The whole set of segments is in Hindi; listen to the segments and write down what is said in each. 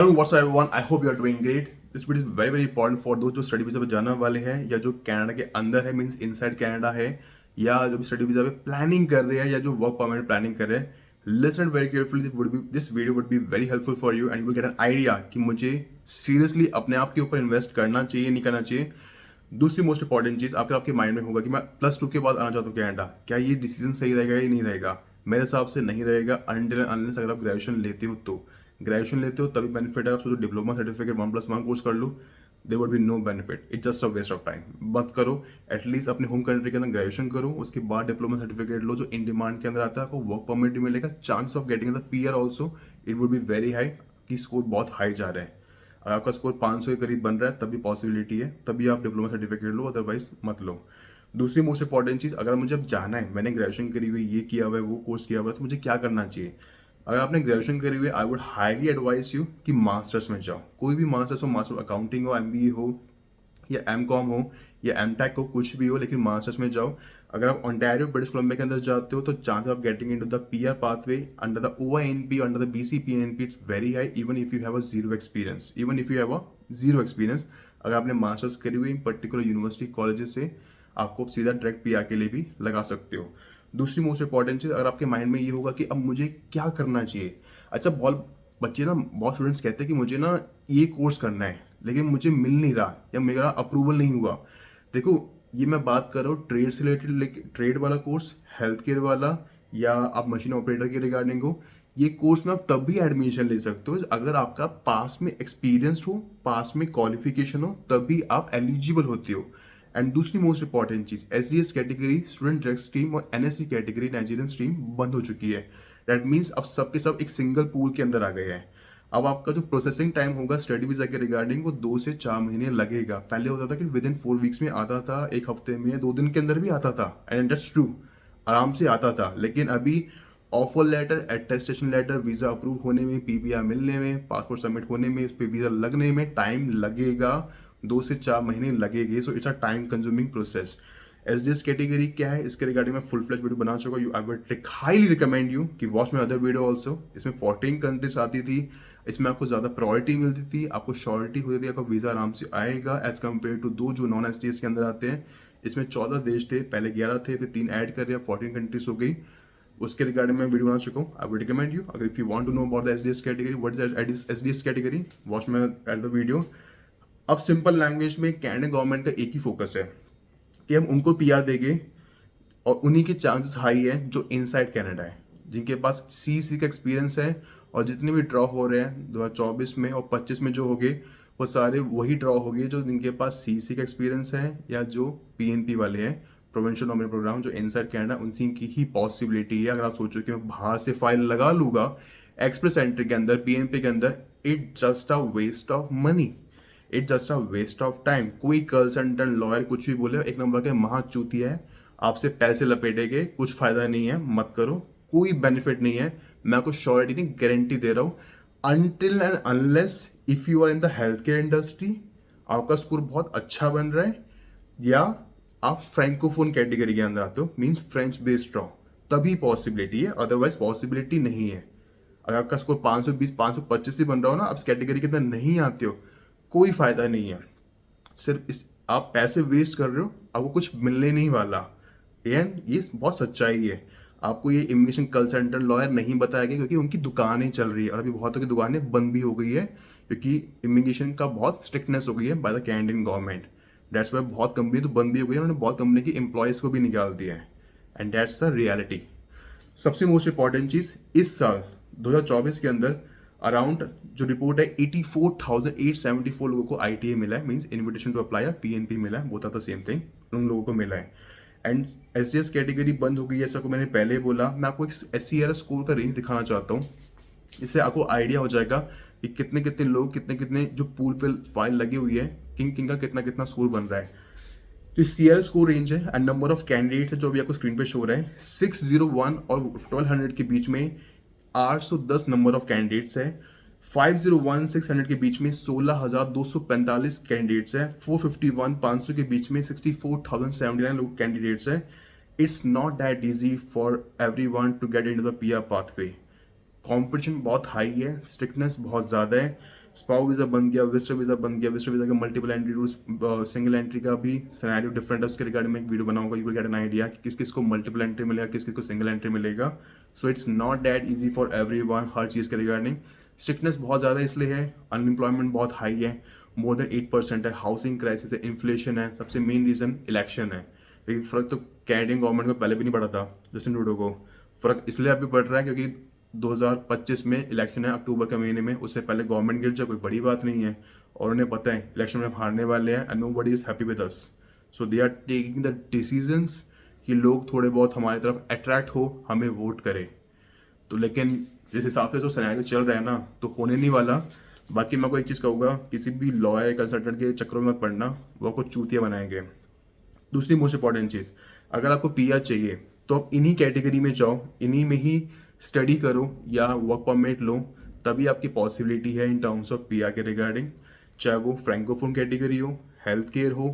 Hello, what's up everyone? I hope you are doing great. This video is very important for those जो स्टडी वीजा पे जाने वाले हैं या जो कनाडा के अंदर है मींस इनसाइड कनाडा है या जो भी स्टडी वीजा पे प्लानिंग कर रहे हैं या जो वर्क परमिट प्लानिंग कर रहे हैं. Listen very carefully. This video would be very helpful for you and you will get an idea कि मुझे सीरियसली अपने आप के ऊपर इन्वेस्ट करना चाहिए नहीं करना चाहिए. दूसरी मोस्ट इंपॉर्टेंट चीज आपके माइंड में होगा कि मैं +2 के बाद आना चाहता हूँ कनाडा. क्या ये डिसीजन सही रहेगा या नहीं रहेगा? मेरे हिसाब से नहीं रहेगा अनटिल अनलेस अगर आप ग्रेजुएशन लेते हो तो. ग्रेजुएशन लेते हो तभी बेनिफिट है. आप सोचो डिप्लोमा सर्टिफिकेट 1+1 कोर्स कर लो, there would be no benefit. It's just a waste of time. मत करो. एटलीस्ट अपने होम कंट्री के अंदर ग्रेजुएशन करो, उसके बाद डिप्लोमा सर्टिफिकेट लो जो इन डिमांड के अंदर आता है. आपको वर्क परमिट भी मिलेगा, chance of getting the PR also it would be very high. कि स्कोर बहुत हाई जा रहा है. अगर आपका स्कोर 500 के करीब बन रहा है तभी पॉसिबिलिटी है, तभी आप डिप्लोमा सर्टिफिकेट लो, अदरवाइज मत लो. दूसरी मोस्ट इंपॉर्टेंट चीज़, अगर मुझे अब जाना है, मैंने ग्रेजुएशन करी हुई, ये किया हुआ है, वो कोर्स किया हुआ है, तो मुझे क्या करना चाहिए? अगर आपने ग्रेजुएशन करी हुई है, आई वुड हाईली एडवाइस यू कि मास्टर्स में जाओ. कोई भी मास्टर्स हो, मास्टर अकाउंटिंग हो, एमबीए हो या एम कॉम हो या एम टेक हो, कुछ भी हो, लेकिन मास्टर्स में जाओ. अगर आप ओंटारियो ब्रिटिश कोलंबिया के अंदर जाते हो तो chance of getting into the PR pathway under the OINP under the BCPNP it's very high. Even if you have a zero experience, अगर आपने मास्टर्स करी हुई इन पर्टिकुलर यूनिवर्सिटी कॉलेजेस से, आपको सीधा डायरेक्ट पीआर के लिए भी लगा सकते हो. दूसरी मोस्ट इंपॉर्टेंट चीज, अगर आपके माइंड में ये होगा कि अब मुझे क्या करना चाहिए. अच्छा, बहुत बच्चे ना, बहुत स्टूडेंट्स कहते हैं कि मुझे ना ये कोर्स करना है लेकिन मुझे मिल नहीं रहा या मेरा अप्रूवल नहीं हुआ. देखो, ये मैं बात कर रहा हूँ ट्रेड से रिलेटेड, ट्रेड वाला कोर्स, हेल्थ केयर वाला, या आप मशीन ऑपरेटर के रिगार्डिंग हो. ये कोर्स में आप तब भी एडमिशन ले सकते हो अगर आपका पास में एक्सपीरियंस हो, पास में क्वालिफिकेशन हो, तभी आप एलिजिबल होते हो. एंड दूसरी मोस्ट इंपॉर्टेंट चीज, SDS category student direct stream और एनएससी कैटेगरी नाइजीरियन स्ट्रीम बंद हो चुकी है. दैट मीन्स अब सबके सब एक सिंगल पूल के अंदर आ गए हैं. अब आपका जो प्रोसेसिंग टाइम होगा स्टडी वीजा के रिगार्डिंग वो 2 से 4 महीने लगेगा. पहले होता था कि विद इन 4 वीक्स में आता था, एक हफ्ते में, 2 दिन के अंदर भी आता था, एंड दैट्स ट्रू, आराम से आता था. लेकिन अभी offer letter, attestation letter, visa approve होने में, पीपीआर मिलने में, पासपोर्ट सबमिट होने में, उस पर वीजा लगने में टाइम लगेगा. 2 से 4 महीने लगेंगे. So it's a time consuming process. SDS category क्या है, इसके रिगार्डिंग मैं फुल फ्लेज वीडियो बना चुका हूँ. I would highly recommend you कि watch my other video also. इसमें 14 कंट्रीज आती थी. इसमें आपको ज़्यादा प्रायोरिटी मिलती थी, आपको श्योरिटी होती थी, आपका वीज़ा आराम से आएगा एज कम्पेयर टू दो जो नॉन एसडीएस के अंदर आते हैं. इसमें 14 देश थे, पहले 11 थे, फिर 3 ऐड कर रहे हैं, 14 कंट्रीज हो गई. उसके रिगार्डिंग में वीडियो बना चुका हूँ. आई वुड रिकमेंड यू, अगर if you want to know about the SDS category, what is SDS category, watch my at the video. अब सिंपल लैंग्वेज में कैनेडा गवर्नमेंट का एक ही फोकस है कि हम उनको पीआर देंगे और उन्हीं के चांसेस हाई है जो इनसाइड कनाडा है, जिनके पास सी का एक्सपीरियंस है. और जितने भी ड्रॉ हो रहे हैं 2024 में और 25 में जो हो गए, वो सारे वही ड्रॉ हो गए जो जिनके पास सी का एक्सपीरियंस है या जो पीएनपी वाले हैं, प्रोविंशियल नॉमिनल प्रोग्राम, जो इनसाइड कनाडा, उनसी की ही पॉसिबिलिटी है. अगर आप सोचो कि मैं बाहर से फाइल लगा लूंगा एक्सप्रेस एंट्री के अंदर, पीएनपी के अंदर, it just a waste of money, it just a waste of time. कोई कंसल्टेंट, लॉयर कुछ भी बोले, एक नंबर के महा चूतिया है, आपसे पैसे लपेटेंगे, कुछ फायदा नहीं है, मत करो. कोई बेनिफिट नहीं है. मैं आपको श्योरिटी नहीं, गारंटी दे रहा हूं. Until and unless if you are in the health care industry, आपका स्कोर बहुत अच्छा बन रहा है, या आप फ्रेंकोफोन कैटेगरी के अंदर आते हो, मीन्स फ्रेंच बेस्ड रहो, तभी पॉसिबिलिटी है, अदरवाइज पॉसिबिलिटी नहीं है. अगर आपका स्कोर 520 525 ही बन रहा हो ना, आप इस कैटेगरी के अंदर नहीं आते हो, कोई फायदा नहीं है. सिर्फ इस आप पैसे वेस्ट कर रहे हो, आपको कुछ मिलने नहीं वाला. एंड ये बहुत सच्चाई है. आपको ये इमिग्रेशन कंसल्टेंट, लॉयर नहीं बताएगा क्योंकि उनकी दुकानें चल रही है, और अभी बहुतों की दुकानें बंद भी हो गई है क्योंकि इमिग्रेशन का बहुत स्ट्रिक्टनेस हो गई है by the Canadian government. That's why बहुत कंपनी तो बंद भी हो गई है, उन्होंने बहुत कंपनी की एम्प्लॉयज़ को भी निकाल दिया है. And that's the reality. सबसे मोस्ट इंपॉर्टेंट चीज, इस साल 2024 के अंदर अराउंड जो रिपोर्ट है 84,874 लोगों को आईटीए मिला है, मींस इनविटेशन टू अप्लाई या पीएनपी मिला है, both are the same thing, उन लोगों को मिला है. एंड एसडीएस कैटेगरी बंद हो गई है, ऐसा को मैंने पहले बोला. मैं आपको एक एससीआर स्कोर का रेंज दिखाना चाहता हूँ, इससे आपको आइडिया हो जाएगा कि कितने कितने लोग, कितने कितने जो पूल पे फाइल लगी हुई है, किंग किंग का कितना कितना स्कोर बन रहा है. तो सीआर स्कोर रेंज है एंड नंबर ऑफ कैंडिडेट्स है जो भी आपको स्क्रीन पे शो रहा है. 601 और 1200 के बीच में 810 नंबर ऑफ कैंडिडेट्स है. 501 600 के बीच में 16,245 कैंडिडेट्स है. 451 500 के बीच में 64,079 लोग कैंडिडेट्स है. It's not that easy for everyone to get into the PR pathway. Competition बहुत हाई है, स्ट्रिक्टनेस बहुत ज़्यादा है. स्पाउ वीज़ा बन गया, विजिटर वीज़ा बन गया, विजिटर वीज़ा का multiple entry rules, single entry का भी सिनेरियो डिफरेंट है, उसके रिगार्डिंग में एक वीडियो बनाऊंगा, you will get an idea कि किस किस को मल्टीपल एंट्री मिलेगा, किस किस को सिंगल एंट्री मिलेगा। So it's not that easy for everyone, हर चीज़ के रिगार्डिंग स्ट्रिक्टनेस बहुत ज़्यादा इसलिए है, अनएम्प्लॉयमेंट बहुत हाई है, मोर देन 8% है, हाउसिंग क्राइसिस है, इन्फ्लेशन है, सबसे मेन रीज़न इलेक्शन है। लेकिन फ़र्क तो कैनेडियन गवर्नमेंट को पहले भी नहीं पड़ा था, जस्टिन ट्रूडो को। फ़र्क इसलिए अभी पड़ रहा है क्योंकि 2025 में इलेक्शन है अक्टूबर के महीने में, उससे पहले गवर्नमेंट गिर जाए कोई बड़ी बात नहीं है, और उन्हें पता है इलेक्शन में हारने वाले हैं, and nobody is happy with us. So they are taking the decisions कि लोग थोड़े बहुत हमारी तरफ अट्रैक्ट हो, हमें वोट करें। तो लेकिन जिस हिसाब से जो सिनेरियो चल रहा है ना, तो होने नहीं वाला। बाकी मैं को एक चीज़ कहूँगा, किसी भी लॉयर कंसल्टेंट के चक्रों में मत पड़ना, वो आपको चूतिया बनाएंगे। दूसरी मोस्ट इंपॉर्टेंट चीज़, अगर आपको पीआर चाहिए तो आप इन्हीं कैटेगरी में जाओ, इन्हीं में ही स्टडी करो या वर्क परमिट लो, तभी आपकी पॉसिबिलिटी है इन टर्म्स ऑफ पीआर के रिगार्डिंग। चाहे वो फ्रैंकोफोन कैटेगरी हो, हेल्थ केयर हो,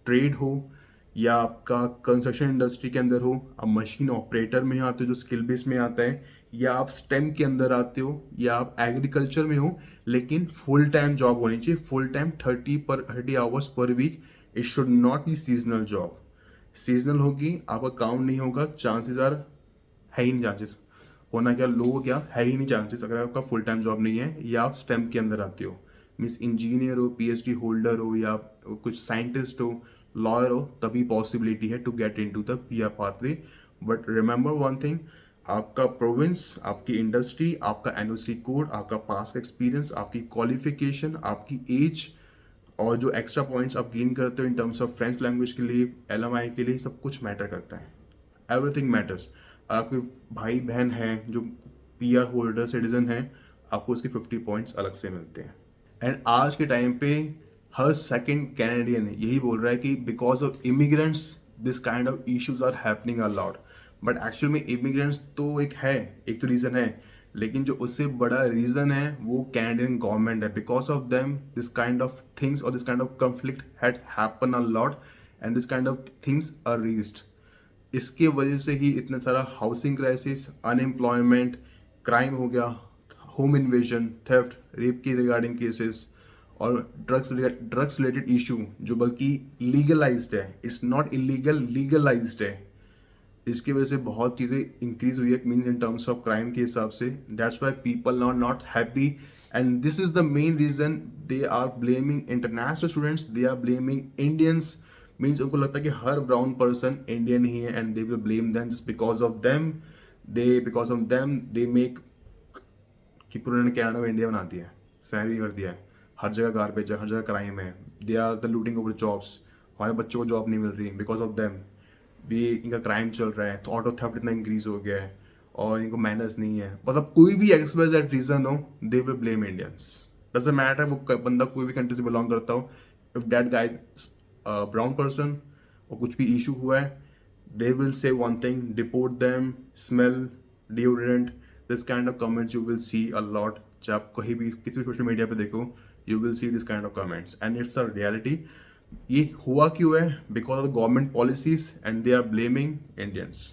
ट्रेड हो, या आपका कंस्ट्रक्शन इंडस्ट्री के अंदर हो, आप मशीन ऑपरेटर में आते हो जो स्किल बेस में आता है, या आप स्टेम के अंदर आते हो, या आप एग्रीकल्चर में हो, लेकिन फुल टाइम जॉब होनी चाहिए, full time 30 hours per week. It should not be seasonal job. Seasonal होगी, आपका काउंट नहीं होगा, चांसेस आर, है ही नहीं चांसेस होना, क्या लो क्या है ही नहीं चांसेस, अगर आपका फुल टाइम जॉब नहीं है या आप स्टेम के अंदर आते हो, मीन्स इंजीनियर हो, पीएचडी होल्डर हो, या कुछ साइंटिस्ट हो, लॉयर हो, तभी पॉसिबिलिटी है to get into the PR pathway. But remember one thing, आपका प्रोविंस, आपकी इंडस्ट्री, आपका एनओसी कोड, आपका पास्ट एक्सपीरियंस, आपकी क्वालिफिकेशन, आपकी एज, और जो एक्स्ट्रा पॉइंट्स आप गेन करते हो in terms of French language के लिए, एलएमआई के लिए, सब कुछ मैटर करता है। Everything matters. आपके भाई बहन हैं जो पीआर होल्डर सिटीजन हैं, आपको उसके 50 पॉइंट्स अलग से मिलते हैं। एंड आज के टाइम पे हर सेकंड कैनेडियन यही बोल रहा है कि because of immigrants this kind of issues are happening a lot. But actual में इमिग्रेंट्स तो एक तो रीज़न है, लेकिन जो उससे बड़ा रीज़न है वो कैनेडियन गवर्नमेंट है। Because of them this kind of things और this kind of conflict had happen a lot, and this kind of things are raised. इसके वजह से ही इतना सारा हाउसिंग क्राइसिस, अनएम्प्लॉयमेंट, क्राइम हो गया, होम इन्वेजन, थेफ्ट, रेप की रिगार्डिंग केसेस, और ड्रग्स रिलेटेड इशू जो बल्कि लीगलाइज्ड है, इट्स नॉट इलीगल, लीगलाइज्ड है। इसकी वजह से बहुत चीज़ें इंक्रीज हुई है, means in terms of crime के हिसाब से। That's why people are not happy, and this is the main reason they are blaming international students, they are blaming Indians. Means उनको लगता है कि हर ब्राउन पर्सन इंडियन ही है, and they will blame them just because of them they make, कि पूरे ने कनाडा में इंडिया बना दिया है, शहरी कर दिया है, हर जगह गार्बेज है, हर जगह क्राइम है, they are the looting over jobs, हमारे बच्चों को जॉब नहीं मिल रही बिकॉज ऑफ देम, भी इनका क्राइम चल रहा है, तो ऑटो थेफ्ट इतना इंक्रीज हो गया है, और इनको मैनर्स नहीं है, मतलब कोई भी एक्सप्रेस रीजन हो, दे will blame Indians. Doesn't matter वो बंदा कोई भी कंट्री से बिलोंग करता हो, if that guys brown person और कुछ भी इशू हुआ है, they will say one thing, deport them, smell, deodorant, this kind of comments you will see a lot। जब आप कहीं भी किसी भी सोशल मीडिया पे देखो, you will see this kind of comments, and it's a reality। ये हुआ क्यों है? Because of the government policies, and they are blaming Indians।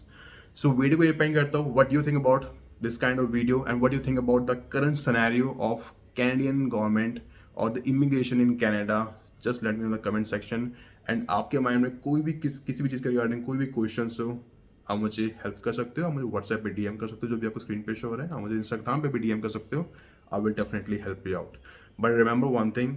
So video को ये पेंट करता हूँ, what do you think about this kind of video, and what do you think about the current scenario of Canadian government or the immigration in Canada? Just let me know in the comment section। And आपके माइंड में कोई भी किसी भी चीज़ के रिगार्डिंग कोई भी क्वेश्चन हो, आप मुझे हेल्प कर सकते हो, आप मुझे व्हाट्सएप पे डीएम कर सकते हो, जो भी आपको स्क्रीन पे शो हो रहा है, आप मुझे इंस्टाग्राम पे भी डीएम कर सकते हो। I will definitely help you out. But remember one thing,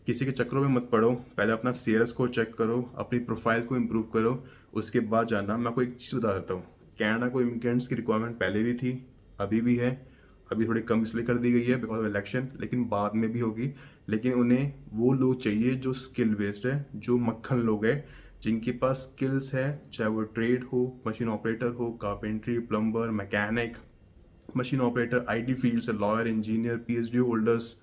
किसी के चक्करों में मत पड़ो, पहले अपना सीएस को चेक करो, अपनी प्रोफाइल को इम्प्रूव करो, उसके बाद जाना। मैं आपको एक चीज़ बता देता हूँ, कैनेडा को इमिग्रेंट्स की रिक्वायरमेंट पहले भी थी, अभी भी है, अभी थोड़ी कम इसलिए कर दी गई है बिकॉज ऑफ इलेक्शन, लेकिन बाद में भी होगी। लेकिन उन्हें वो लोग चाहिए जो स्किल बेस्ड है, जो मक्खन लोग हैं, जिनके पास स्किल्स है, चाहे वो ट्रेड हो, मशीन ऑपरेटर हो, carpentry, plumber, mechanic, machine operator, IT field से लॉयर, इंजीनियर, पीएचडी होल्डर्स,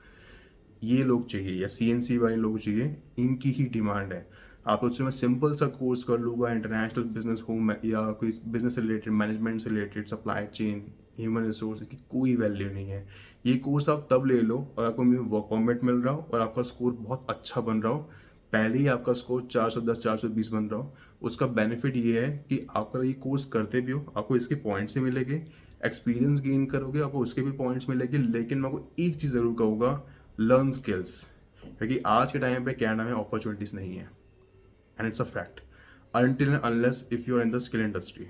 ये लोग चाहिए, या सीएनसी वाले लोग चाहिए, इनकी ही डिमांड है। आप उससे मैं सिंपल सा कोर्स कर लूँगा, इंटरनेशनल बिजनेस हो या कोई बिजनेस से रिलेटेड, मैनेजमेंट से related, supply chain, human resource की कोई वैल्यू नहीं है। ये कोर्स आप तब ले लो और आपको वर्क परमिट मिल रहा हो और आपका स्कोर बहुत अच्छा बन रहा हो, पहले ही आपका स्कोर 410 420 बन रहा हो। उसका बेनिफिट ये है कि आपका ये कोर्स करते भी हो, आपको इसके पॉइंट्स ही मिलेंगे, एक्सपीरियंस गेन करोगे, आपको उसके भी पॉइंट्स मिलेंगे। लेकिन मैं आपको एक चीज़ ज़रूर कहूँगा, लर्न स्किल्स, क्योंकि आज के टाइम पे कनाडा में अपॉर्चुनिटीज़ नहीं है, and it's a fact, until and unless if you're in the skill industry.